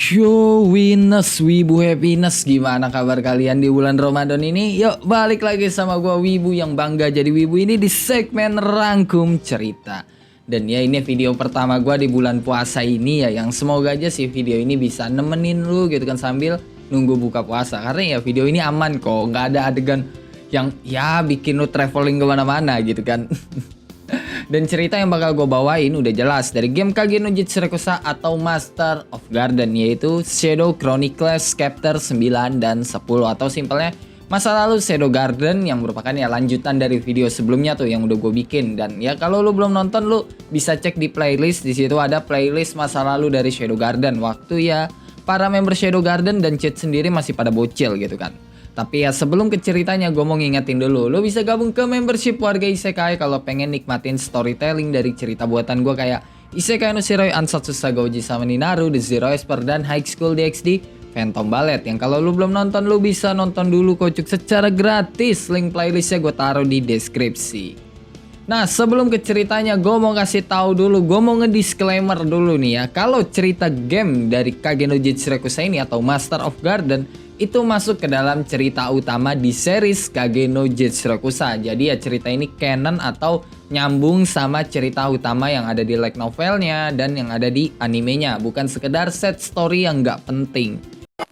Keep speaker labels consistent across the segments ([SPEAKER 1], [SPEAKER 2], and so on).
[SPEAKER 1] Yo Winners, Wibu Happiness, gimana kabar kalian di bulan Ramadan ini? Yuk balik lagi sama gua Wibu yang bangga jadi Wibu ini di segmen rangkum cerita. Dan ya ini video pertama gua di bulan puasa ini ya, yang semoga aja sih video ini bisa nemenin lu gitu kan sambil nunggu buka puasa. Karena ya video ini aman kok, nggak ada adegan yang ya bikin lu traveling kemana-mana gitu kan. Dan cerita yang bakal gue bawain udah jelas dari game Kage no Jitsu Rekusa atau Master of Garden, yaitu Shadow Chronicles Chapter 9 dan 10 atau simpelnya masa lalu Shadow Garden, yang merupakan ya lanjutan dari video sebelumnya tuh yang udah gue bikin. Dan ya kalau lu belum nonton, lu bisa cek di playlist, di situ ada playlist masa lalu dari Shadow Garden waktu ya para member Shadow Garden dan Cid sendiri masih pada bocil gitu kan. Tapi ya sebelum ke ceritanya, gue mau ngingetin dulu, lo bisa gabung ke membership warga Isekai kalau pengen nikmatin storytelling dari cerita buatan gue kayak Isekai no Shiroi Ansatsu Saga Uji sama Ninaru, The Zero Esper, dan High School DxD Phantom Ballet. Yang kalau lo belum nonton, lo bisa nonton dulu kocok secara gratis. Link playlistnya gue taruh di deskripsi. Nah sebelum ke ceritanya, gue mau kasih tahu dulu, gue mau ngedisclaimer dulu nih ya, kalau cerita game dari Kage no Jitsu Rekusa ini atau Master of Garden itu masuk ke dalam cerita utama di series Kage no Jitsu Rekusa. Jadi ya cerita ini canon atau nyambung sama cerita utama yang ada di light novelnya dan yang ada di animenya, bukan sekedar set story yang nggak penting.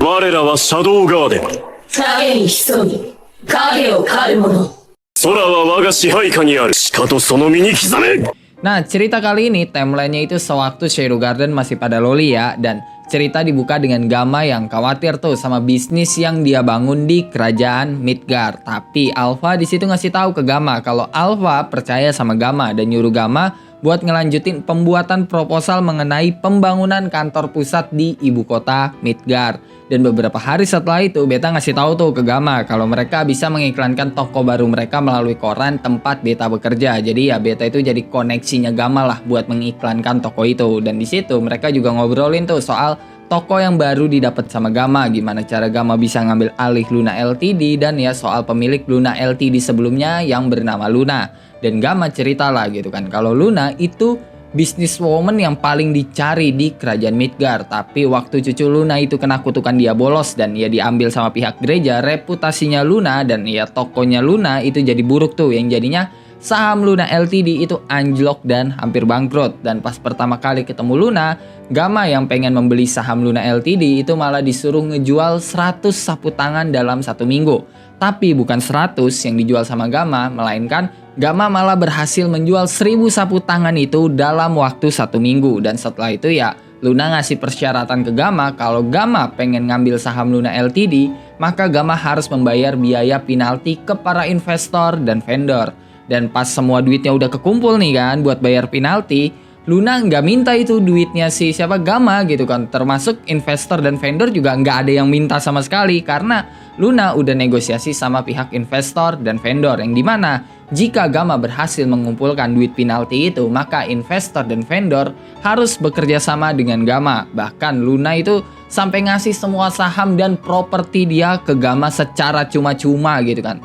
[SPEAKER 2] 我らはシャドウガーデン。
[SPEAKER 3] 影に潜み、影を狩る者。
[SPEAKER 2] 空は我が支配下にある。しかとその身に刻め。
[SPEAKER 1] Nah cerita kali ini timelinenya itu sewaktu Shadow Garden masih pada loli ya, dan cerita dibuka dengan Gamma yang khawatir tuh sama bisnis yang dia bangun di kerajaan Midgard. Tapi Alpha di situ ngasih tahu ke Gamma kalau Alpha percaya sama Gamma dan nyuruh Gamma buat ngelanjutin pembuatan proposal mengenai pembangunan kantor pusat di ibu kota Midgard. Dan beberapa hari setelah itu Beta ngasih tahu tuh ke Gamma kalau mereka bisa mengiklankan toko baru mereka melalui koran tempat Beta bekerja. Jadi ya Beta itu jadi koneksinya Gamma lah buat mengiklankan toko itu. Dan di situ mereka juga ngobrolin tuh soal toko yang baru didapat sama Gamma, gimana cara Gamma bisa ngambil alih Luna Ltd, dan ya soal pemilik Luna Ltd sebelumnya yang bernama Luna. Dan Gamma cerita lah gitu kan kalau Luna itu businesswoman yang paling dicari di kerajaan Midgard. Tapi waktu cucu Luna itu kena kutukan dia bolos dan ya diambil sama pihak gereja, reputasinya Luna dan ya tokonya Luna itu jadi buruk tuh, yang jadinya saham Luna Ltd itu anjlok dan hampir bangkrut. Dan pas pertama kali ketemu Luna, Gamma yang pengen membeli saham Luna Ltd itu malah disuruh ngejual 100 sapu tangan dalam 1 minggu. Tapi bukan 100 yang dijual sama Gamma, melainkan Gamma malah berhasil menjual 1000 sapu tangan itu dalam waktu 1 minggu. Dan setelah itu ya Luna ngasih persyaratan ke Gamma kalau Gamma pengen ngambil saham Luna Ltd, maka Gamma harus membayar biaya penalti ke para investor dan vendor. Dan pas semua duitnya udah kekumpul nih kan buat bayar penalti, Luna nggak minta itu duitnya si siapa Gamma gitu kan. Termasuk investor dan vendor juga nggak ada yang minta sama sekali, karena Luna udah negosiasi sama pihak investor dan vendor, yang dimana jika Gamma berhasil mengumpulkan duit penalti itu, maka investor dan vendor harus bekerja sama dengan Gamma. Bahkan Luna itu sampai ngasih semua saham dan properti dia ke Gamma secara cuma-cuma gitu kan.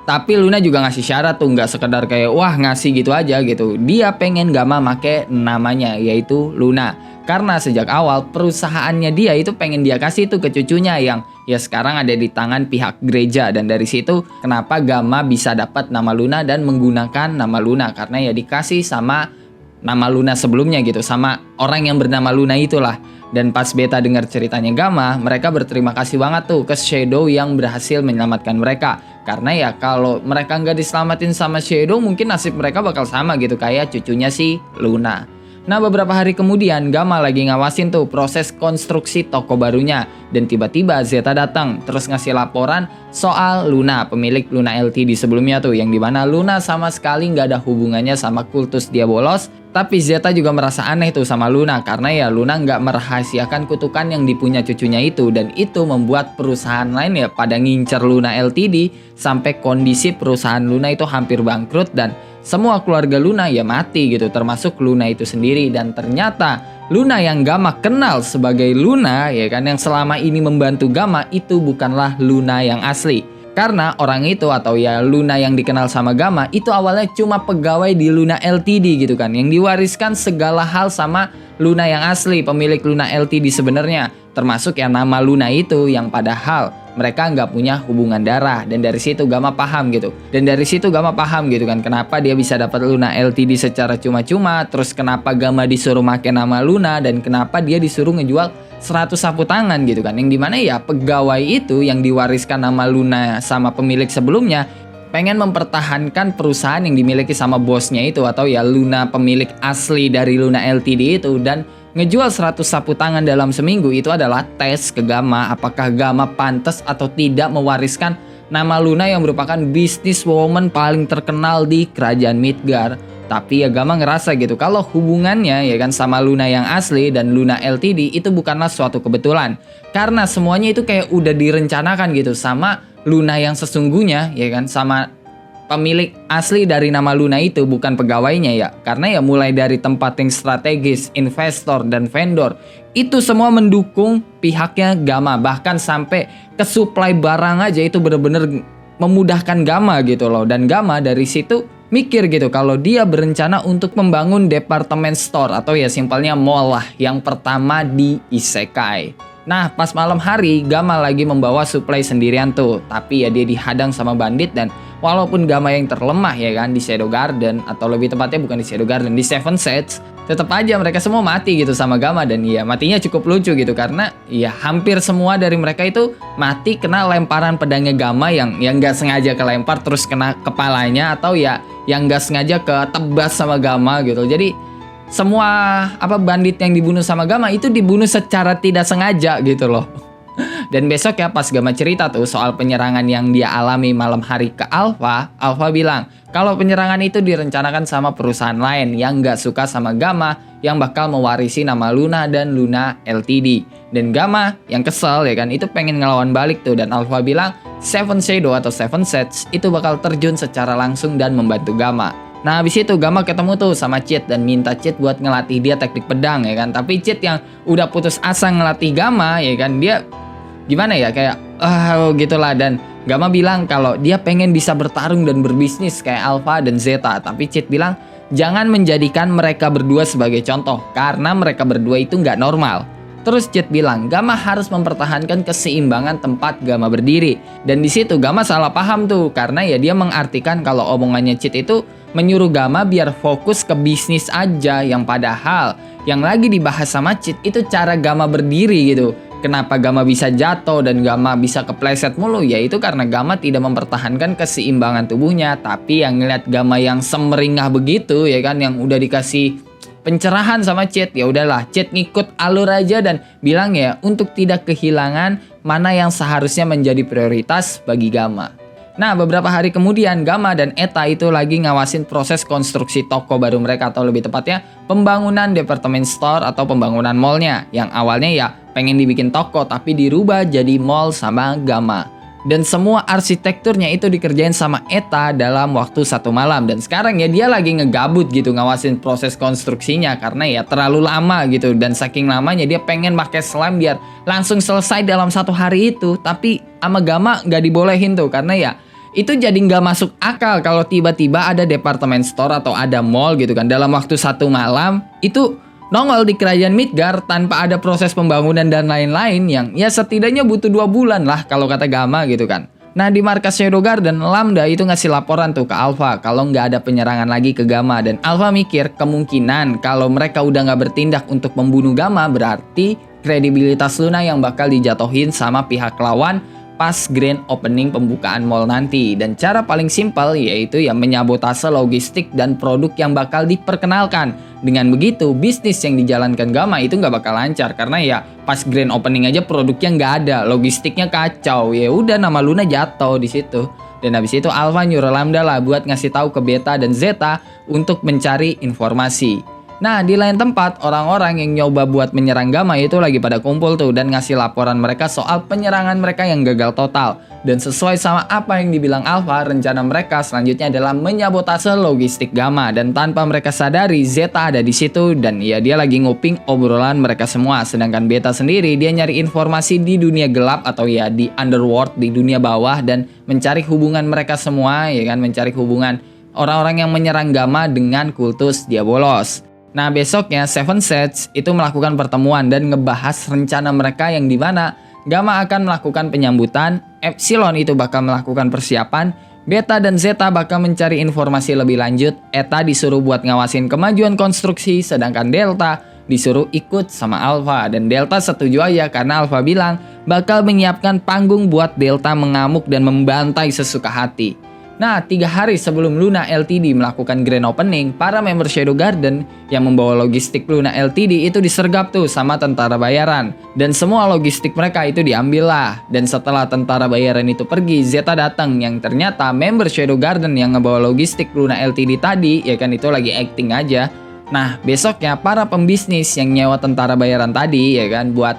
[SPEAKER 1] Tapi Luna juga ngasih syarat tuh, nggak sekedar kayak wah ngasih gitu aja gitu. Dia pengen Gamma make namanya, yaitu Luna. Karena sejak awal perusahaannya dia itu pengen dia kasih tuh ke cucunya yang ya sekarang ada di tangan pihak gereja. Dan dari situ kenapa Gamma bisa dapat nama Luna dan menggunakan nama Luna, karena ya dikasih sama nama Luna sebelumnya gitu, sama orang yang bernama Luna itulah. Dan pas Beta dengar ceritanya Gamma, mereka berterima kasih banget tuh ke Shadow yang berhasil menyelamatkan mereka. Karena ya kalau mereka nggak diselamatin sama Shadow, mungkin nasib mereka bakal sama gitu kayak cucunya si Luna. Nah beberapa hari kemudian Gamma lagi ngawasin tuh proses konstruksi toko barunya, dan tiba-tiba Zeta datang terus ngasih laporan soal Luna, pemilik Luna Ltd sebelumnya tuh, yang dimana Luna sama sekali nggak ada hubungannya sama kultus dia bolos. Tapi Zeta juga merasa aneh tuh sama Luna, karena ya Luna nggak merahasiakan kutukan yang dipunya cucunya itu, dan itu membuat perusahaan lain ya pada ngincer Luna Ltd sampai kondisi perusahaan Luna itu hampir bangkrut dan semua keluarga Luna ya mati gitu, termasuk Luna itu sendiri. Dan ternyata Luna yang Gamma kenal sebagai Luna ya kan, yang selama ini membantu Gamma, itu bukanlah Luna yang asli. Karena orang itu atau ya Luna yang dikenal sama Gamma itu awalnya cuma pegawai di Luna Ltd gitu kan, yang diwariskan segala hal sama Luna yang asli, pemilik Luna Ltd sebenarnya, termasuk ya nama Luna itu yang padahal mereka nggak punya hubungan darah. Dan dari situ Gamma paham gitu. Kan kenapa dia bisa dapat Luna Ltd secara cuma-cuma, terus kenapa Gamma disuruh make nama Luna, dan kenapa dia disuruh ngejual 100 sapu tangan gitu kan. Yang dimana ya pegawai itu yang diwariskan nama Luna sama pemilik sebelumnya pengen mempertahankan perusahaan yang dimiliki sama bosnya itu atau ya Luna pemilik asli dari Luna Ltd itu, dan ngejual 100 sapu tangan dalam seminggu itu adalah tes ke Gamma apakah Gamma pantas atau tidak mewariskan nama Luna yang merupakan businesswoman paling terkenal di kerajaan Midgar. Tapi ya Gamma ngerasa gitu kalau hubungannya ya kan sama Luna yang asli dan Luna Ltd itu bukanlah suatu kebetulan. Karena semuanya itu kayak udah direncanakan gitu sama Luna yang sesungguhnya ya kan, sama pemilik asli dari nama Luna itu, bukan pegawainya ya. Karena ya mulai dari tempat yang strategis, investor dan vendor itu semua mendukung pihaknya Gamma, bahkan sampai ke supply barang aja itu bener-bener memudahkan Gamma gitu loh. Dan Gamma dari situ mikir gitu kalau dia berencana untuk membangun departemen store atau ya simpelnya mall lah yang pertama di Isekai. Nah pas malam hari Gamma lagi membawa supply sendirian tuh, tapi ya dia dihadang sama bandit. Dan walaupun Gamma yang terlemah ya kan di Shadow Garden, atau lebih tepatnya bukan di Shadow Garden, di Seven Sets, tetap aja mereka semua mati gitu sama Gamma. Dan ya matinya cukup lucu gitu karena ya hampir semua dari mereka itu mati kena lemparan pedangnya Gamma yang nggak sengaja kelempar terus kena kepalanya, atau ya yang nggak sengaja ketebas sama Gamma gitu. Jadi semua bandit yang dibunuh sama Gamma itu dibunuh secara tidak sengaja gitu loh. Dan besok ya pas Gamma cerita tuh soal penyerangan yang dia alami malam hari ke Alpha, Alpha bilang kalau penyerangan itu direncanakan sama perusahaan lain yang nggak suka sama Gamma yang bakal mewarisi nama Luna dan Luna Ltd. Dan Gamma yang kesel ya kan itu pengen ngelawan balik tuh, dan Alpha bilang Seven Shadow atau Seven Sets itu bakal terjun secara langsung dan membantu Gamma. Nah habis itu Gamma ketemu tuh sama Chit dan minta Chit buat ngelatih dia teknik pedang ya kan. Tapi Chit yang udah putus asa ngelatih Gamma ya kan, dia gimana ya kayak gitulah. Dan Gamma bilang kalau dia pengen bisa bertarung dan berbisnis kayak Alpha dan Zeta. Tapi Chit bilang jangan menjadikan mereka berdua sebagai contoh karena mereka berdua itu nggak normal. Terus Chit bilang Gamma harus mempertahankan keseimbangan tempat Gamma berdiri. Dan di situ Gamma salah paham tuh karena ya dia mengartikan kalau omongannya Chit itu menyuruh Gamma biar fokus ke bisnis aja, yang padahal yang lagi dibahas sama Chit itu cara Gamma berdiri gitu. Kenapa Gamma bisa jatuh dan Gamma bisa kepleset mulu? Ya itu karena Gamma tidak mempertahankan keseimbangan tubuhnya. Tapi yang ngeliat Gamma yang semeringah begitu ya kan, yang udah dikasih pencerahan sama Chit, ya udahlah Chit ngikut alur aja dan bilang ya untuk tidak kehilangan mana yang seharusnya menjadi prioritas bagi Gamma. Nah beberapa hari kemudian Gamma dan Eta itu lagi ngawasin proses konstruksi toko baru mereka, atau lebih tepatnya pembangunan department store atau pembangunan mallnya, yang awalnya ya pengen dibikin toko tapi dirubah jadi mall sama Gamma. Dan semua arsitekturnya itu dikerjain sama Eta dalam waktu 1 malam. Dan sekarang ya dia lagi ngegabut gitu ngawasin proses konstruksinya karena ya terlalu lama gitu. Dan saking lamanya dia pengen pakai slime biar langsung selesai dalam 1 hari itu. Tapi sama Gamma nggak dibolehin tuh karena ya itu jadi nggak masuk akal kalau tiba-tiba ada department store atau ada mall gitu kan dalam waktu 1 malam itu nongol di kerajaan Midgar tanpa ada proses pembangunan dan lain-lain yang ya setidaknya butuh 2 bulan lah kalau kata Gamma gitu kan. Nah di markas Shadow Garden, Lambda itu ngasih laporan tuh ke Alpha kalau nggak ada penyerangan lagi ke Gamma. Dan Alpha mikir kemungkinan kalau mereka udah nggak bertindak untuk membunuh Gamma berarti kredibilitas Luna yang bakal dijatuhin sama pihak lawan pas grand opening pembukaan mall nanti. Dan cara paling simpel yaitu ya menyabotase logistik dan produk yang bakal diperkenalkan. Dengan begitu bisnis yang dijalankan Gamma itu nggak bakal lancar karena ya pas grand opening aja produknya nggak ada, logistiknya kacau. Ya udah nama Luna jatuh di situ. Dan habis itu Alpha nyuruh Lambda lah buat ngasih tahu ke Beta dan Zeta untuk mencari informasi. Nah, di lain tempat, orang-orang yang nyoba buat menyerang Gamma itu lagi pada kumpul tuh dan ngasih laporan mereka soal penyerangan mereka yang gagal total. Dan sesuai sama apa yang dibilang Alpha, rencana mereka selanjutnya adalah menyabotase logistik Gamma. Dan tanpa mereka sadari, Zeta ada di situ dan ya dia lagi nguping obrolan mereka semua. Sedangkan Beta sendiri, dia nyari informasi di dunia gelap atau ya di underworld, di dunia bawah dan mencari hubungan mereka semua, ya kan, mencari hubungan orang-orang yang menyerang Gamma dengan kultus Diabolos. Nah, besoknya Seven Sets itu melakukan pertemuan dan ngebahas rencana mereka yang dimana Gamma akan melakukan penyambutan, Epsilon itu bakal melakukan persiapan, Beta dan Zeta bakal mencari informasi lebih lanjut, Eta disuruh buat ngawasin kemajuan konstruksi, sedangkan Delta disuruh ikut sama Alpha. Dan Delta setuju aja karena Alpha bilang bakal menyiapkan panggung buat Delta mengamuk dan membantai sesuka hati. Nah, 3 hari sebelum Luna Ltd melakukan grand opening, para member Shadow Garden yang membawa logistik Luna Ltd itu disergap tuh sama tentara bayaran. Dan semua logistik mereka itu diambil lah. Dan setelah tentara bayaran itu pergi, Zeta datang yang ternyata member Shadow Garden yang ngebawa logistik Luna Ltd tadi, ya kan itu lagi acting aja. Nah, besoknya para pembisnis yang nyewa tentara bayaran tadi, ya kan, buat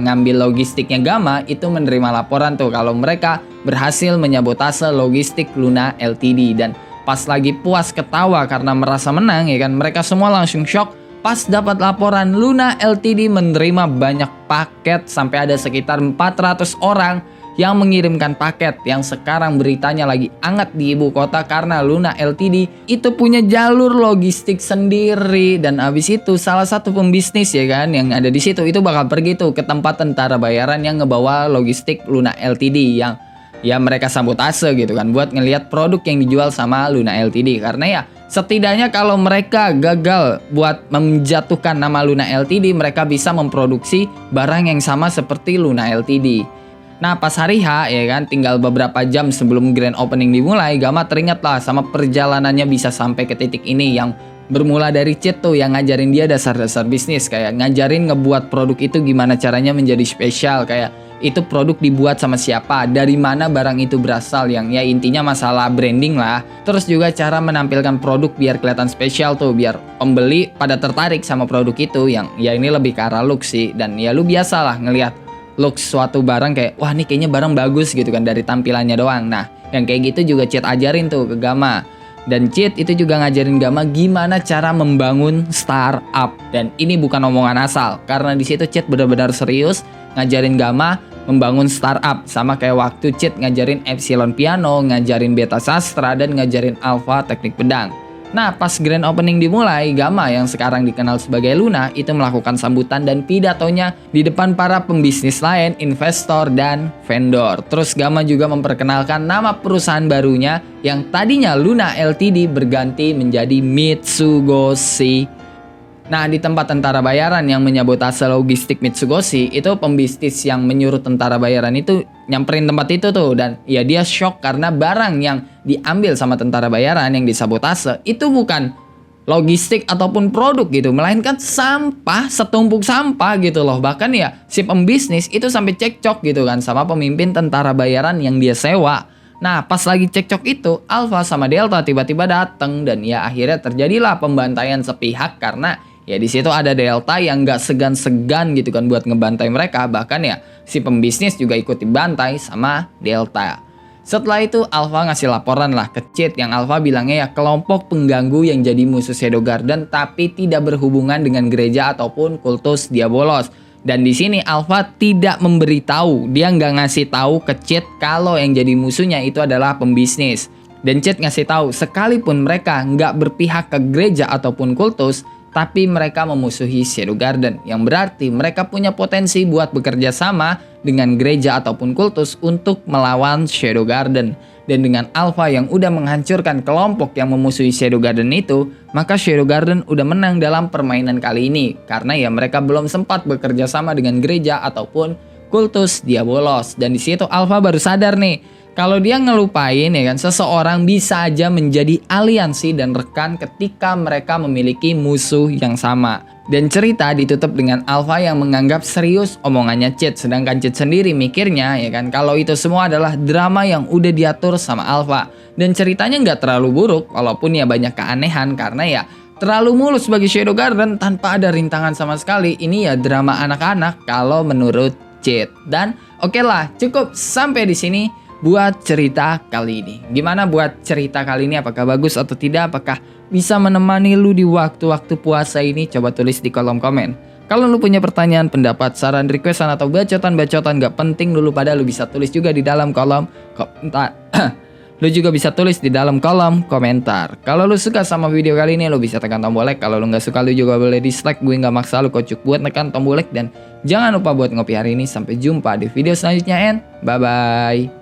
[SPEAKER 1] ngambil logistiknya Gamma itu menerima laporan tuh kalau mereka berhasil menyabotase logistik Luna Ltd. Dan pas lagi puas ketawa karena merasa menang, ya kan, mereka semua langsung shock pas dapat laporan Luna Ltd menerima banyak paket sampai ada sekitar 400 orang yang mengirimkan paket yang sekarang beritanya lagi hangat di ibu kota karena Luna Ltd itu punya jalur logistik sendiri. Dan abis itu salah satu pembisnis, ya kan, yang ada di situ itu bakal pergi tuh ke tempat tentara bayaran yang ngebawa logistik Luna Ltd yang ya mereka sabotase gitu kan buat ngelihat produk yang dijual sama Luna Ltd. Karena ya setidaknya kalau mereka gagal buat menjatuhkan nama Luna Ltd, mereka bisa memproduksi barang yang sama seperti Luna Ltd. Nah, pas hari H, ya kan, tinggal beberapa jam sebelum grand opening dimulai, Gamma teringat lah sama perjalanannya bisa sampai ke titik ini yang bermula dari Cheat tuh yang ngajarin dia dasar-dasar bisnis, kayak ngajarin ngebuat produk itu gimana caranya menjadi spesial, kayak itu produk dibuat sama siapa, dari mana barang itu berasal, yang ya intinya masalah branding lah. Terus juga cara menampilkan produk biar kelihatan spesial tuh, biar pembeli pada tertarik sama produk itu, yang ya ini lebih ke arah look sih. Dan ya lu biasa lah ngelihat look suatu barang kayak wah ini kayaknya barang bagus gitu kan dari tampilannya doang. Nah, yang kayak gitu juga Cheat ajarin tuh ke Gamma. Dan Cheat itu juga ngajarin Gamma gimana cara membangun startup. Dan ini bukan omongan asal karena di situ Cheat benar-benar serius ngajarin Gamma membangun startup, sama kayak waktu Cheat ngajarin Epsilon piano, ngajarin Beta sastra dan ngajarin Alpha teknik pedang. Nah, pas grand opening dimulai, Gamma yang sekarang dikenal sebagai Luna itu melakukan sambutan dan pidatonya di depan para pembisnis lain, investor, dan vendor. Terus Gamma juga memperkenalkan nama perusahaan barunya yang tadinya Luna Ltd berganti menjadi Mitsugoshi. Nah, di tempat tentara bayaran yang menyabotase logistik Mitsugoshi, itu pembisnis yang menyuruh tentara bayaran itu nyamperin tempat itu tuh. Dan ya dia shock karena barang yang diambil sama tentara bayaran yang disabotase itu bukan logistik ataupun produk gitu, melainkan sampah, setumpuk sampah gitu loh. Bahkan ya si pembisnis itu sampai cekcok gitu kan sama pemimpin tentara bayaran yang dia sewa. Nah, pas lagi cekcok itu, Alpha sama Delta tiba-tiba datang dan ya akhirnya terjadilah pembantaian sepihak karena ya di situ ada Delta yang nggak segan-segan gitu kan buat ngebantai mereka. Bahkan ya si pembisnis juga ikut dibantai sama Delta. Setelah itu Alpha ngasih laporan lah ke Cheat yang Alpha bilangnya ya kelompok pengganggu yang jadi musuh Shadow Garden tapi tidak berhubungan dengan gereja ataupun kultus Diabolos. Dan di sini Alpha tidak memberitahu, dia nggak ngasih tahu ke Cheat kalau yang jadi musuhnya itu adalah pembisnis. Dan Cheat ngasih tahu sekalipun mereka nggak berpihak ke gereja ataupun kultus, tapi mereka memusuhi Shadow Garden, yang berarti mereka punya potensi buat bekerja sama dengan gereja ataupun kultus untuk melawan Shadow Garden. Dan dengan Alpha yang udah menghancurkan kelompok yang memusuhi Shadow Garden itu, maka Shadow Garden udah menang dalam permainan kali ini. Karena ya mereka belum sempat bekerja sama dengan gereja ataupun kultus Diabolos. Dan di situ Alpha baru sadar nih, kalau dia ngelupain ya kan seseorang bisa aja menjadi aliansi dan rekan ketika mereka memiliki musuh yang sama. Dan cerita ditutup dengan Alpha yang menganggap serius omongannya Cheat, sedangkan Cheat sendiri mikirnya ya kan kalau itu semua adalah drama yang udah diatur sama Alpha. Dan ceritanya nggak terlalu buruk walaupun ya banyak keanehan karena ya terlalu mulus bagi Shadow Garden tanpa ada rintangan sama sekali. Ini ya drama anak-anak kalau menurut Cid. Dan oke lah, cukup sampai di sini buat cerita kali ini. Gimana buat cerita kali ini? Apakah bagus atau tidak? Apakah bisa menemani lu di waktu-waktu puasa ini? Coba tulis di kolom komen. Kalau lu punya pertanyaan, pendapat, saran, requestan, atau bacotan-bacotan gak penting dulu pada lu bisa tulis juga di dalam kolom komentar. Lu juga bisa tulis di dalam kolom komentar. Kalau lu suka sama video kali ini, lu bisa tekan tombol like. Kalau lu gak suka, lu juga boleh dislike. Gue gak maksa lu kocok buat tekan tombol like. Dan jangan lupa buat ngopi hari ini. Sampai jumpa di video selanjutnya, and bye-bye.